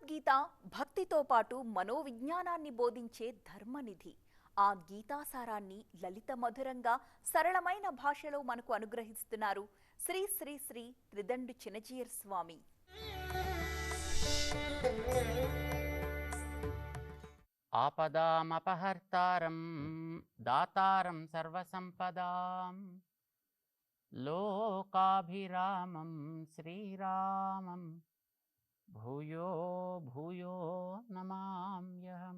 భగవద్గీత భక్తితో పాటు మనోవిజ్ఞానాన్ని బోధించే ధర్మనిధి. ఆ గీతాసారాన్ని లలిత మధురంగా సరళమైన భాషలో మనకు అనుగ్రహిస్తున్నారు శ్రీ శ్రీ శ్రీ త్రిదండు చినజీయర్ స్వామి. ఆపదామపహర్తారం దాతారం సర్వసంపదాం లోకాభిరామం శ్రీరామం భూయో భూయో నమామ్యహం.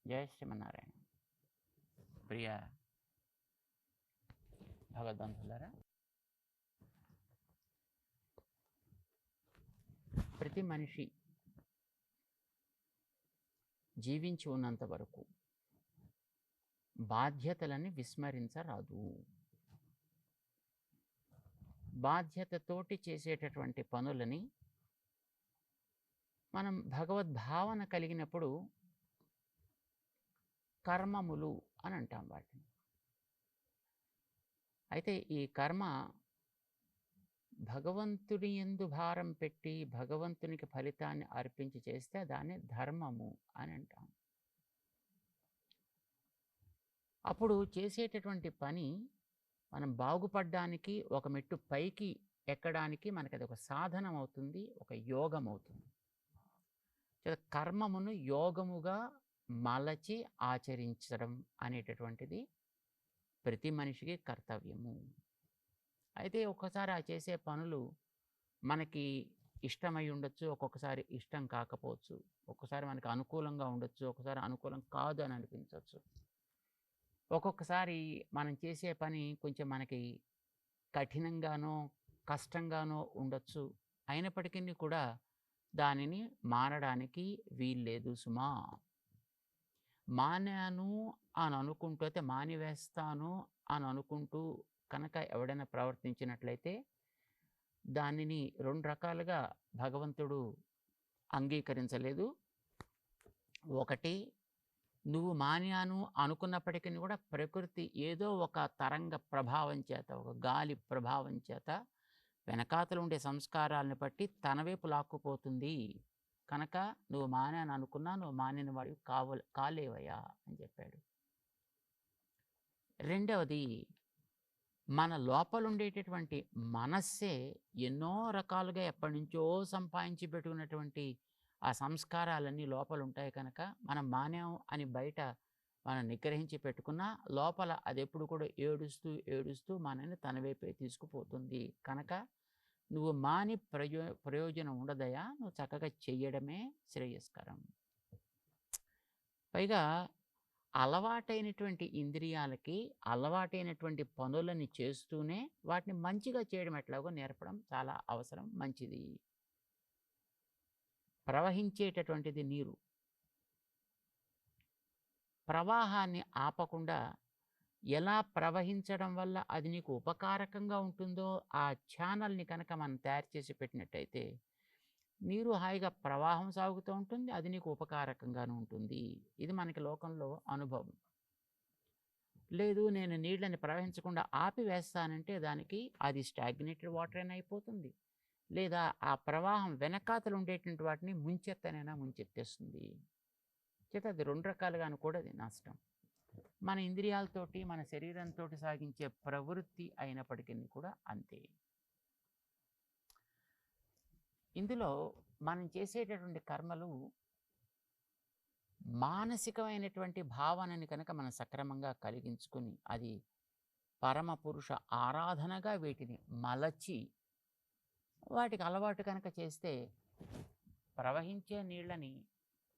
జయ శ్రీమన్నారాయణ. ప్రియ భగవద్బంధులారా, ప్రతి మనిషి జీవించి ఉన్నంత వరకు బాధ్యతలని విస్మరించరాదు. బాధ్యతతోటి చేసేటటువంటి పనులని మనం భగవద్భావన కలిగినప్పుడు కర్మములు అని అంటాం వాటిని. అయితే ఈ కర్మ భగవంతుని యందు భారం పెట్టి భగవంతునికి ఫలితాన్ని అర్పించి చేస్తే దాన్ని ధర్మము అని అంటాం. అప్పుడు చేసేటటువంటి పని మనం బాగుపడడానికి, ఒక మెట్టు పైకి ఎక్కడానికి మనకి అది ఒక సాధనం అవుతుంది, ఒక యోగం అవుతుంది. కర్మమును యోగముగా మలచి ఆచరించడం అనేటటువంటిది ప్రతి మనిషికి కర్తవ్యము. అయితే ఒక్కసారి ఆ చేసే పనులు మనకి ఇష్టమై ఉండొచ్చు, ఒక్కొక్కసారి ఇష్టం కాకపోవచ్చు, ఒక్కసారి మనకి అనుకూలంగా ఉండొచ్చు, ఒక్కసారి అనుకూలం కాదు అని అనిపించవచ్చు. ఒక్కొక్కసారి మనం చేసే పని కొంచెం మనకి కఠినంగానో కష్టంగానో ఉండొచ్చు. అయినప్పటికీ కూడా దానిని మానడానికి వీల్లేదు సుమా. మానాను అని అనుకుంటూ, అయితే మానివేస్తాను అని అనుకుంటూ కనుక ఎవడైనా ప్రవర్తించినట్లయితే దానిని రెండు రకాలుగా భగవంతుడు అంగీకరించలేదు. ఒకటి, నువ్వు మాన్యాను అనుకున్నప్పటికీ కూడా ప్రకృతి ఏదో ఒక తరంగ ప్రభావం చేత, ఒక గాలి ప్రభావం చేత వెనకాతలు ఉండే సంస్కారాలను బట్టి తన వైపు లాక్కుపోతుంది. కనుక నువ్వు మాన్యాను అనుకున్నా నువ్వు మానిన వాడివి కాలేవయ్యా అని చెప్పాడు. రెండవది, మన లోపల ఉండేటటువంటి మనస్సే ఎన్నో రకాలుగా ఎప్పటి నుంచో సంపాదించి పెట్టుకున్నటువంటి ఆ సంస్కారాలన్నీ లోపల ఉంటాయి. కనుక మనం మాన్యం అని బయట మనం నిగ్రహించి పెట్టుకున్నా లోపల అది ఎప్పుడు కూడా ఏడుస్తూ ఏడుస్తూ మనని తన వైపే తీసుకుపోతుంది. కనుక నువ్వు మాని ప్రయోజనం ఉండదయా, నువ్వు చక్కగా చెయ్యడమే శ్రేయస్కరం. పైగా అలవాటైనటువంటి ఇంద్రియాలకి అలవాటైనటువంటి పనులని చేస్తూనే వాటిని మంచిగా చేయడం ఎట్లాగో నేర్పడం చాలా అవసరం, మంచిది. ప్రవహించేటటువంటిది నీరు. ప్రవాహాన్ని ఆపకుండా ఎలా ప్రవహించడం వల్ల అది నీకు ఉపకారకంగా ఉంటుందో ఆ ఛానల్ని కనుక మనం తయారు చేసి పెట్టినట్టయితే నీరు హాయిగా ప్రవాహం సాగుతూ ఉంటుంది, అది నీకు ఉపకారకంగాను ఉంటుంది. ఇది మనకి లోకంలో అనుభవం. లేదు, నేను నీళ్ళని ప్రవహించకుండా ఆపివేస్తానంటే దానికి అది స్టాగ్నేటెడ్ వాటర్ అయినా అయిపోతుంది, లేదా ఆ ప్రవాహం వెనకాతలు ఉండేటువంటి వాటిని ముంచెత్తనైనా ముంచెత్తేస్తుంది. చేత అది రెండు రకాలుగాను కూడా అది నష్టం. మన ఇంద్రియాలతోటి మన శరీరంతో సాగించే ప్రవృత్తి అయినప్పటికీ కూడా అంతే. ఇందులో మనం చేసేటటువంటి కర్మలు మానసికమైనటువంటి భావనని కనుక మనం సక్రమంగా కలిగించుకుని అది పరమ పురుష ఆరాధనగా వీటిని మలచి వాటికి అలవాటు కనుక చేస్తే ప్రవహించే నీళ్ళని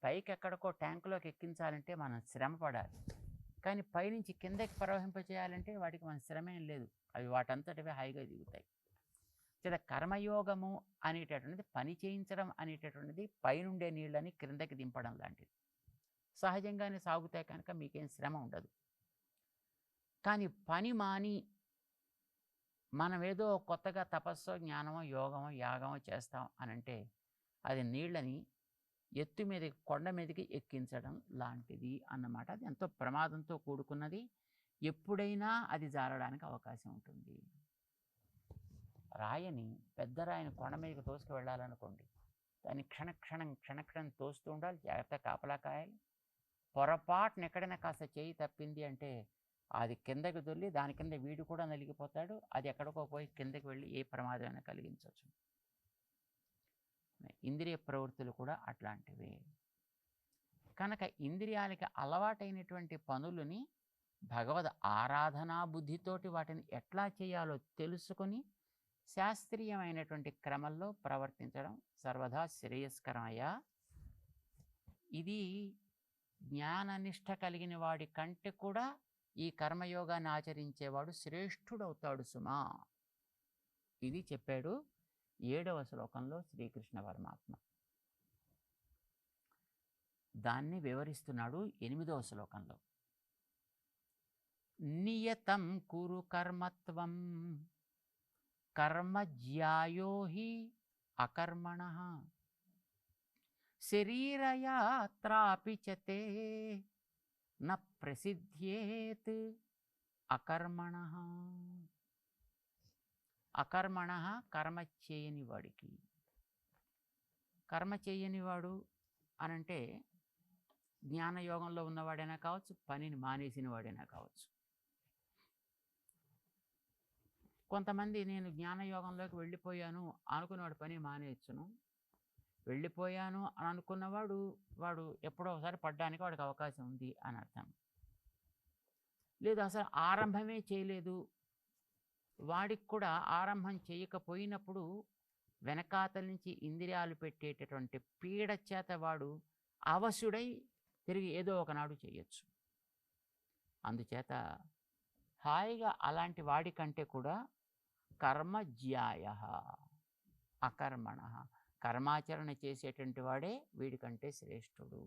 పైకి ఎక్కడికో ట్యాంకులోకి ఎక్కించాలంటే మనం శ్రమ పడాలి. కానీ పైనుంచి కిందకి ప్రవహింపచేయాలంటే వాటికి మన శ్రమ ఏం లేదు, అవి వాటంతటివే హాయిగా దిగుతాయి. చేత కర్మయోగము అనేటటువంటిది, పని చేయించడం అనేటటువంటిది పైనుండే నీళ్ళని క్రిందకి దింపడం లాంటిది. సహజంగానే సాగుతాయి కనుక మీకేం శ్రమ ఉండదు. కానీ పని మాని మనం ఏదో కొత్తగా తపస్సో జ్ఞానమో యోగమో యాగమో చేస్తాం అనంటే అది నీళ్ళని ఎత్తు మీదకి కొండ మీదకి ఎక్కించడం లాంటిది అన్నమాట. అది ఎంతో ప్రమాదంతో కూడుకున్నది. ఎప్పుడైనా అది జారడానికి అవకాశం ఉంటుంది. రాయిని, పెద్ద రాయిని కొండ మీదకి తోసుకు వెళ్ళాలనుకోండి, దాన్ని క్షణక్షణం తోస్తూ ఉండాలి, జాగ్రత్తగా కాపలా కాయాలి. పొరపాటున ఎక్కడైనా కాస్త చేయి తప్పింది అంటే అది కిందకి దొర్లి దాని కింద వీడు కూడా నలిగిపోతాడు. అది ఎక్కడికో పోయి కిందకి వెళ్ళి ఏ ప్రమాదమైనా కలిగించవచ్చు. ఇంద్రియ ప్రవృత్తులు కూడా అట్లాంటివే. కనుక ఇంద్రియాలకి అలవాటైనటువంటి పనులని భగవద్ ఆరాధనా బుద్ధితోటి వాటిని ఎట్లా చేయాలో తెలుసుకొని శాస్త్రీయమైనటువంటి క్రమంలో ప్రవర్తించడం సర్వదా శ్రేయస్కరమయ్యా. ఇది జ్ఞాననిష్ట కలిగిన వాడి కంటే కూడా ఈ కర్మయోగాన్ని ఆచరించేవాడు శ్రేష్ఠుడవుతాడు సుమా. ఇది చెప్పాడు 7వ శ్లోకంలో శ్రీకృష్ణ పరమాత్మ. దాన్ని వివరిస్తున్నాడు 8వ శ్లోకంలో. నియతం కురు కర్మత్వం కర్మజ్యాయో హి అకర్మణః శరీరయాత్రాపి చ తే న ప్రసిద్ధ్యేత్ అకర్మణః. అకర్మణః కర్మ చేయని వాడికి. కర్మ చేయని వాడు అనంటే జ్ఞానయోగంలో ఉన్నవాడైనా కావచ్చు, పనిని మానేసిన వాడైనా కావచ్చు. కొంతమంది నేను జ్ఞానయోగంలోకి వెళ్ళిపోయాను అనుకున్నవాడు పని మానేయచ్చును. వెళ్ళిపోయాను అని అనుకున్నవాడు వాడు ఎప్పుడో ఒకసారి పడ్డానికి వాడికి అవకాశం ఉంది అని అర్థం. లేదు అసలు ఆరంభమే చేయలేదు, వాడికి కూడా ఆరంభం చేయకపోయినప్పుడు వెనకాతల నుంచి ఇంద్రియాలు పెట్టేటటువంటి పీడ చేత వాడు అవశుడై తిరిగి ఏదో ఒకనాడు చేయొచ్చు. అందుచేత హాయిగా అలాంటి వాడికంటే కూడా కర్మజ్యాయ అకర్మణ, కర్మాచరణ చేసేటువంటి వాడే వీడికంటే శ్రేష్ఠుడు.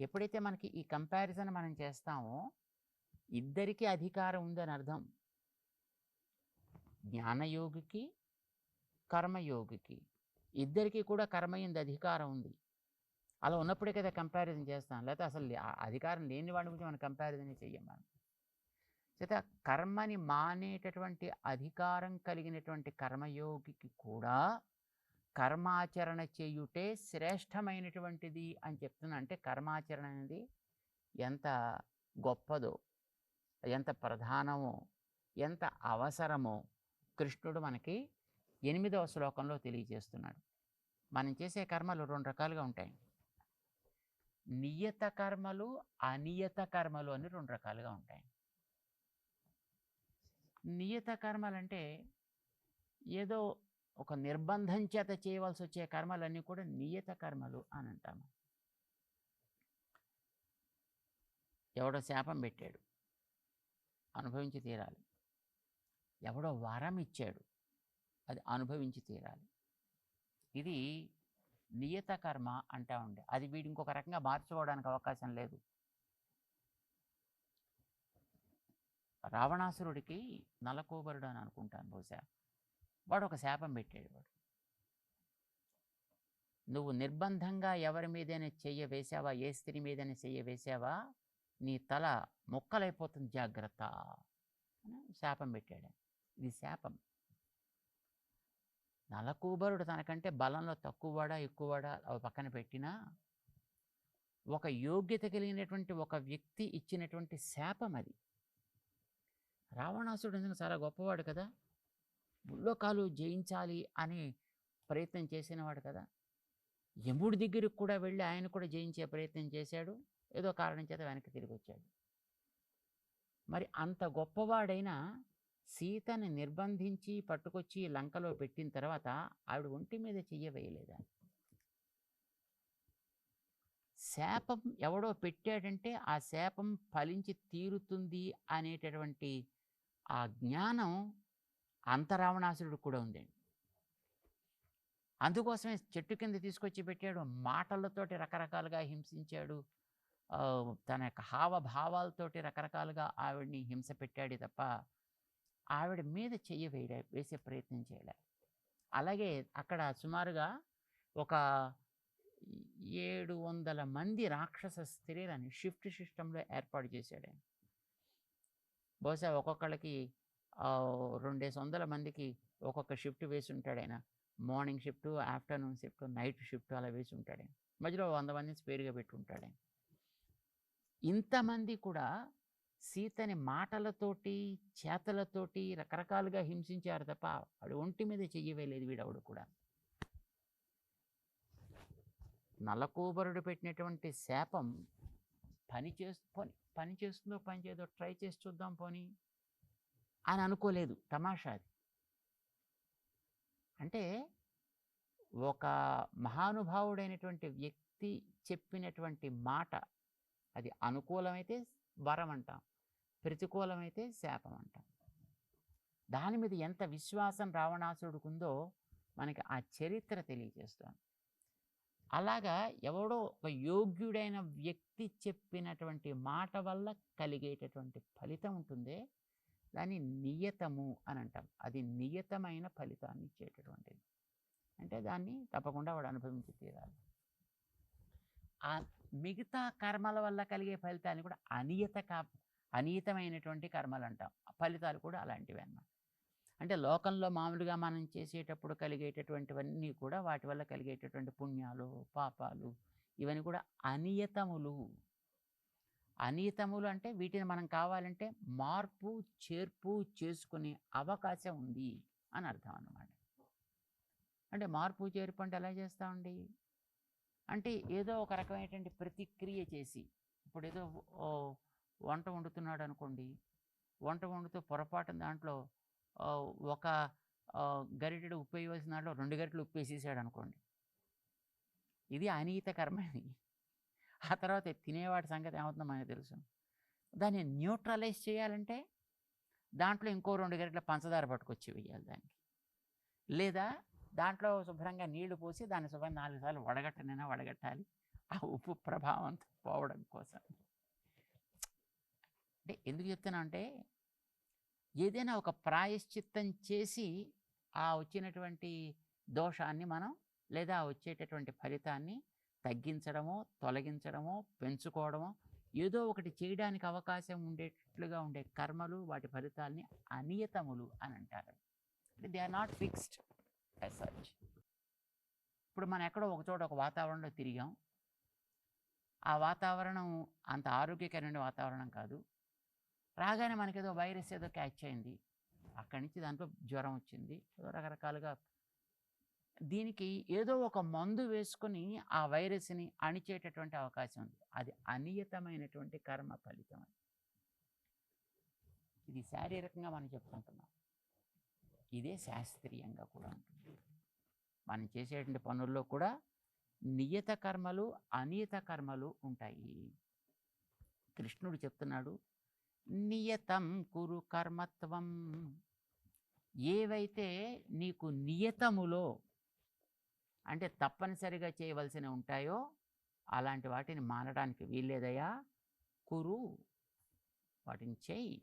ఎప్పుడైతే మనకి ఈ కంపారిజన్ మనం చేస్తామో ఇద్దరికీ అధికారం ఉందని అర్థం. జ్ఞానయోగికి కర్మయోగికి ఇద్దరికీ కూడా కర్మయందు అధికారం ఉంది. అలా ఉన్నప్పుడే కదా కంపారిజన్ చేస్తాం, లేకపోతే అసలు అధికారం లేని వాడి గురించి మనం కంపారిజన్ చెయ్యం. మనం చేత కర్మని మానేటటువంటి అధికారం కలిగినటువంటి కర్మయోగికి కూడా కర్మాచరణ చేయుటే శ్రేష్టమైనటువంటిది అని చెప్తున్నా. అంటే కర్మాచరణ అనేది ఎంత గొప్పదో, ఎంత ప్రధానమో, ఎంత అవసరమో కృష్ణుడు మనకి 8వ శ్లోకంలో తెలియజేస్తున్నాడు. మనం చేసే కర్మలు 2 రకాలుగా ఉంటాయి. నియత కర్మలు, అనియత కర్మలు అని 2 రకాలుగా ఉంటాయి. నియత కర్మలు అంటే ఏదో ఒక నిర్బంధం చేత చేయవలసి వచ్చే కర్మలన్నీ కూడా నియత కర్మలు అని అంటాము. ఎవడో శాపం పెట్టాడు, అనుభవించి తీరాలి. ఎవడో వరం ఇచ్చాడు, అది అనుభవించి తీరాలి. ఇది నియత కర్మ అంటా ఉండే. అది వీడు ఇంకొక రకంగా మార్చుకోవడానికి అవకాశం లేదు. రావణాసురుడికి నలకోబరుడు అని అనుకుంటాను బహుశా, వాడు ఒక శాపం పెట్టాడు. వాడు నువ్వు నిర్బంధంగా ఎవరి మీదైనా చెయ్య వేసావా, ఏ స్త్రీ మీదైనా చెయ్య వేసావా, నీ తల మొక్కలైపోతుంది, జాగ్రత్త అని శాపం పెట్టాడు. ఇది శాపం. నలకూబరుడు తనకంటే బలంలో తక్కువవాడా ఎక్కువవాడా అవి పక్కన పెట్టినా ఒక యోగ్యత కలిగినటువంటి ఒక వ్యక్తి ఇచ్చినటువంటి శాపం అది. రావణాసుడు ఎందుకు చాలా గొప్పవాడు కదా, ముల్లోకాలు జయించాలి అని ప్రయత్నం చేసినవాడు కదా. యముడి దగ్గరికి కూడా వెళ్ళి ఆయన కూడా జయించే ప్రయత్నం చేశాడు. ఏదో కారణం చేత వెనక్కి తిరిగి వచ్చాడు. మరి అంత గొప్పవాడైన సీతని నిర్బంధించి పట్టుకొచ్చి లంకలో పెట్టిన తర్వాత ఆవిడ ఒంటి మీద చెయ్య వేయలేదా? శాపం ఎవడో పెట్టాడంటే ఆ శాపం ఫలించి తీరుతుంది అనేటటువంటి ఆ జ్ఞానం అంత రావణాసురుడు కూడా ఉందండి. అందుకోసమే చెట్టు కింద తీసుకొచ్చి పెట్టాడు, మాటలతోటి రకరకాలుగా హింసించాడు, తన యొక్క హావభావాలతోటి రకరకాలుగా ఆవిడ్ని హింస పెట్టాడు తప్ప ఆవిడ మీద చెయ్యి వేసే ప్రయత్నం చేయలే. అలాగే అక్కడ సుమారుగా ఒక 700 మంది రాక్షస స్త్రీలని షిఫ్ట్ సిస్టంలో ఏర్పాటు చేశాడు ఆయన. బహుశా ఒక్కొక్కళ్ళకి 200 మందికి ఒక్కొక్క షిఫ్ట్ వేసి ఉంటాడు ఆయన. Morning shift, afternoon shift, night shift అలా వేసి ఉంటాడు ఆయన. మధ్యలో 100 మందిని స్పేర్‌గా పెట్టుంటాడు ఆయన. ఇంతమంది కూడా సీతని మాటలతోటి, చేతలతోటి రకరకాలుగా హింసించారు తప్ప వాడి ఒంటి మీద చెయ్యి వేయలేదు వీడెవడు కూడా. నలకూబరుడు పెట్టినటువంటి శాపం పని చేస్తుందో పని చేయదో ట్రై చేసి చూద్దాం పోనీ అని అనుకోలేదు. తమాషా అది. అంటే ఒక మహానుభావుడైనటువంటి వ్యక్తి చెప్పినటువంటి మాట అది అనుకూలమైతే వరం అంటాం, ప్రతికూలమైతే శాపం అంటాం. దాని మీద ఎంత విశ్వాసం రావణాసురుడికి ఉందో మనకి ఆ చరిత్ర తెలియజేస్తుంది. అలాగా ఎవడో ఒక యోగ్యుడైన వ్యక్తి చెప్పినటువంటి మాట వల్ల కలిగేటటువంటి ఫలితం ఉంటుందే దాన్ని నియతము అని అంటాం. అది నియతమైన ఫలితాన్ని ఇచ్చేటటువంటిది. అంటే దాన్ని తప్పకుండా వాడు అనుభవించి తీరాలి. ఆ మిగతా కర్మల వల్ల కలిగే ఫలితాన్ని కూడా అనియతమైనటువంటి కర్మలు అంటాం. ఫలితాలు కూడా అలాంటివి అన్నమాట. అంటే లోకంలో మామూలుగా మనం చేసేటప్పుడు కలిగేటటువంటివన్నీ కూడా వాటి వల్ల కలిగేటటువంటి పుణ్యాలు, పాపాలు ఇవన్నీ కూడా అనియతములు. అనియతములు అంటే వీటిని మనం కావాలంటే మార్పు, చేర్పు చేసుకునే అవకాశం ఉంది అని అర్థం అన్నమాట. అంటే మార్పు, చేర్పు అంటే ఎలా చేస్తామండి? అంటే ఏదో ఒక రకమైనటువంటి ప్రతిక్రియ చేసి, ఇప్పుడు ఏదో వంట వండుతున్నాడు అనుకోండి, వంట వండుతూ పొరపాటున దాంట్లో ఒక గరిటెడు ఉప్పు వేయవలసిన దాంట్లో 2 గరిటెలు ఉప్పు వేసేసాడు అనుకోండి, ఇది అనియత కర్మ. ఆ తర్వాత తినేవాడి సంగతి ఏమవుతుందో మనకు తెలుసు. దాన్ని న్యూట్రలైజ్ చేయాలంటే దాంట్లో ఇంకో 2 గరిటెల పంచదార పట్టుకొచ్చి వేయాలి దానికి. లేదా దాంట్లో శుభ్రంగా నీళ్లు పోసి దాన్ని శుభ్రంగా 4 సార్లు వడగట్టాలి ఆ ఉప్పు ప్రభావం అంతా పోవడం కోసం. అంటే ఎందుకు చెప్తున్నా అంటే ఏదైనా ఒక ప్రాయశ్చిత్తం చేసి ఆ వచ్చినటువంటి దోషాన్ని మనం లేదా వచ్చేటటువంటి ఫలితాన్ని తగ్గించడమో, తొలగించడమో, పెంచుకోవడమో ఏదో ఒకటి చేయడానికి అవకాశం ఉండేటట్లుగా ఉండే కర్మలు, వాటి ఫలితాలని అనియతములు అని అంటారు. They are not fixed as such. ఇప్పుడు మనం ఎక్కడో ఒక చోట ఒక వాతావరణంలో తిరిగాం. ఆ వాతావరణం అంత ఆరోగ్యకరమైన వాతావరణం కాదు. రాగానే మనకేదో వైరస్ ఏదో క్యాచ్ అయింది. అక్కడి నుంచి దాంట్లో జ్వరం వచ్చింది. రకరకాలుగా దీనికి ఏదో ఒక మందు వేసుకొని ఆ వైరస్ని అణిచేటటువంటి అవకాశం ఉంది. అది అనియతమైనటువంటి కర్మ ఫలితం. ఇది శారీరకంగా మనం చెప్పుకుంటున్నాం. ఇదే శాస్త్రీయంగా కూడా ఉంటుంది. మనం చేసేటువంటి పనుల్లో కూడా నియత కర్మలు, అనియత కర్మలు ఉంటాయి. కృష్ణుడు చెప్తున్నాడు, నియతం కురు కర్మత్వం. ఏవైతే నీకు నియతములో అంటే తప్పనిసరిగా చేయవలసినవి ఉంటాయో అలాంటి వాటిని మానడానికి వీల్లేదయా, కురు, వాటిని చేయి.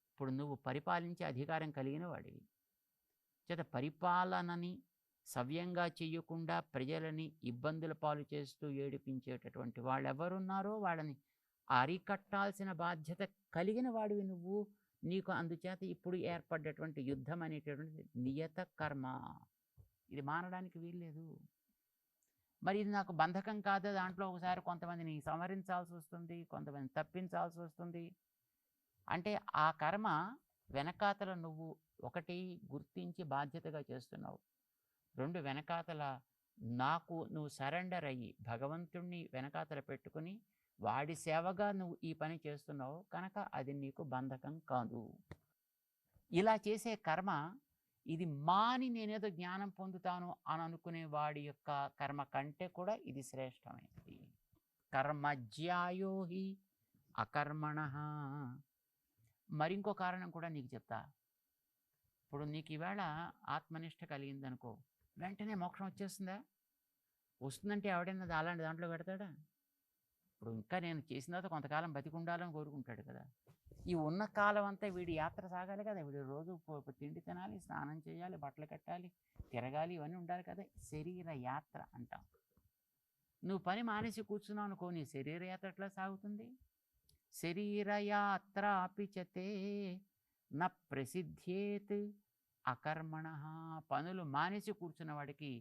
ఇప్పుడు నువ్వు పరిపాలించే అధికారం కలిగిన వాడివి చేత పరిపాలనని సవ్యంగా చేయకుండా ప్రజలని ఇబ్బందుల పాలు చేస్తూ ఏడిపించేటటువంటి వాళ్ళు ఎవరున్నారో వాళ్ళని అరికట్టాల్సిన బాధ్యత కలిగిన వాడివి నువ్వు. నీకు అందుచేత ఇప్పుడు ఏర్పడ్డటువంటి యుద్ధం అనేటటువంటి నియత కర్మ, ఇది మానడానికి వీల్లేదు. మరి ఇది నాకు బంధకం కాదు, దాంట్లో ఒకసారి కొంతమందిని సంహరించాల్సి వస్తుంది, కొంతమందిని తప్పించాల్సి వస్తుంది అంటే ఆ కర్మ వెనకాతల నువ్వు ఒకటి గుర్తించి బాధ్యతగా చేస్తున్నావు, 2 వెనకాతల నాకు నువ్వు సరెండర్ అయ్యి భగవంతుణ్ణి వెనకాతల పెట్టుకుని వాడి సేవగా నువ్వు ఈ పని చేస్తున్నావు కనుక అది నీకు బంధకం కాదు. ఇలా చేసే కర్మ ఇది మాని నేనేదో జ్ఞానం పొందుతాను అని అనుకునే వాడి యొక్క కర్మ కంటే కూడా ఇది శ్రేష్టమైనది. కర్మజ్యాయోహి అకర్మణ. మరింకో కారణం కూడా నీకు చెప్తా. ఇప్పుడు నీకు ఈవేళ ఆత్మనిష్ట కలిగిందనుకో, వెంటనే మోక్షం వచ్చేస్తుందా? వస్తుందంటే ఎవడైనా అలాంటి దాంట్లో పెడతాడా? ఇప్పుడు ఇంకా నేను చేసిన తర్వాత కొంతకాలం బతికుండాలని కోరుకుంటాడు కదా. ఈ ఉన్న కాలం అంతా వీడి యాత్ర సాగాలి కదా. వీడి రోజు తిండి తినాలి, స్నానం చేయాలి, బట్టలు కట్టాలి, తిరగాలి, ఇవన్నీ ఉండాలి కదా. శరీర యాత్ర అంటాం. నువ్వు పని మానేసి కూర్చున్నావు అనుకో, నీ శరీర యాత్ర ఎట్లా సాగుతుంది? శరీరయాత్ర అపిచతే న ప్రసిద్ధ్యేత్ అకర్మణ, పనులు మానేసి కూర్చున్న వాడికి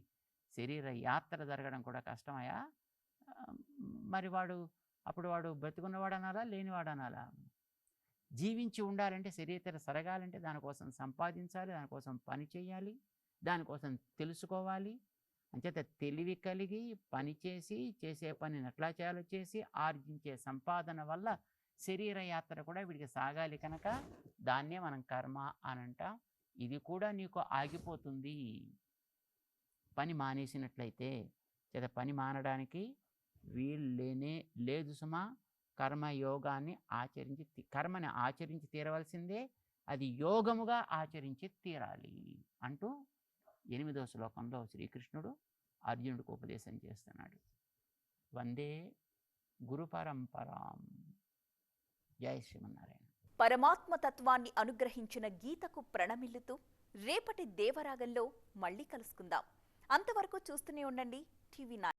శరీర యాత్ర జరగడం కూడా కష్టమయ్యా. మరి అప్పుడు వాడు బ్రతికున్నవాడు అనాలా, లేనివాడు అనాలా? జీవించి ఉండాలంటే, శరీరం సరగాలంటే దానికోసం సంపాదించాలి, దానికోసం పని చేయాలి, దానికోసం తెలుసుకోవాలి. అంచేత తెలివి కలిగి పని చేసి, చేసే పనిని ఎట్లా చేయాలో చేసి, ఆర్జించే సంపాదన వల్ల శరీర యాత్ర కూడా వీడికి సాగాలి కనుక దాన్నే మనం కర్మ అని అంటాం. ఇది కూడా నీకు ఆగిపోతుంది పని మానేసినట్లయితే. చేత పని మానడానికి వీళ్ళేనే లేదు సుమా. కర్మయోగాన్ని కర్మని ఆచరించి తీరవలసిందే, అది యోగముగా ఆచరించి తీరాలి అంటూ 8వ శ్లోకంలో శ్రీకృష్ణుడు అర్జునుడికి ఉపదేశం చేస్తున్నాడు. వందే గురు పరంపరాం. జై శ్రీమన్నారాయణ. పరమాత్మ తత్వాన్ని అనుగ్రహించిన గీతకు ప్రణమిల్లుతూ రేపటి దేవరాగంలో మళ్ళీ కలుసుకుందాం. అంతవరకు చూస్తూనే ఉండండి టీవీ9.